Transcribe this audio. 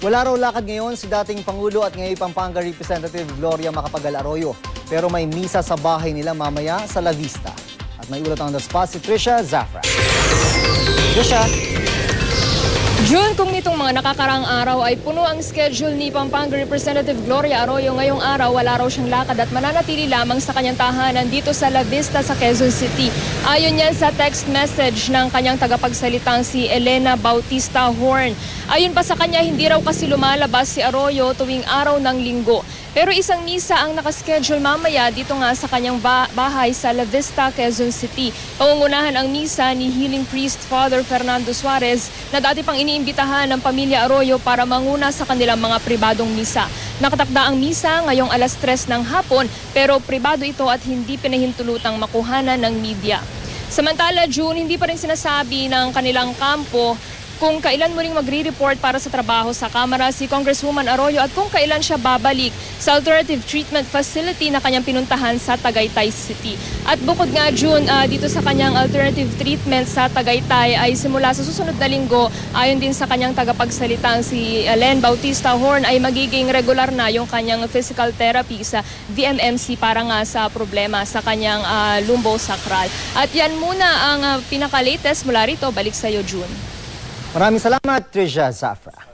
Wala raw lakad ngayon si dating Pangulo at ngayon Pampanga Representative Gloria Macapagal Arroyo. Pero may misa sa bahay nila mamaya sa La Vista. At may ulat on the spot si Trisha Zafra. Trisha! June, kung nitong mga nakakaraang araw ay puno ang schedule ni Pampanga Representative Gloria Arroyo, ngayong araw wala raw siyang lakad at mananatili lamang sa kanyang tahanan dito sa La Vista sa Quezon City. Ayon yan sa text message ng kanyang tagapagsalitang si Elena Bautista Horn. Ayon pa sa kanya, hindi raw kasi lumalabas si Arroyo tuwing araw ng linggo. Pero isang misa ang nakaschedule mamaya dito nga sa kanyang bahay sa La Vista, Quezon City. Pangungunahan ang misa ni Healing Priest Father Fernando Suarez na dati pang iniimbitahan ng pamilya Arroyo para manguna sa kanilang mga pribadong misa. Nakatakda ang misa ngayong alas 3 ng hapon pero pribado ito at hindi pinahintulutang makuhanan ng media. Samantala, June, hindi pa rin sinasabi ng kanilang kampo kung kailan muling magre-report para sa trabaho sa Kamara si Congresswoman Arroyo at kung kailan siya babalik sa alternative treatment facility na kanyang pinuntahan sa Tagaytay City. At bukod nga, June, dito sa kanyang alternative treatment sa Tagaytay ay simula sa susunod na linggo, ayon din sa kanyang tagapagsalitang si Len Bautista Horn, ay magiging regular na yung kanyang physical therapy sa DMMC para nga sa problema sa kanyang lumbosacral. At yan muna ang pinaka-latest mula rito. Balik sa iyo, June. Maraming salamat, Trisha Zafra.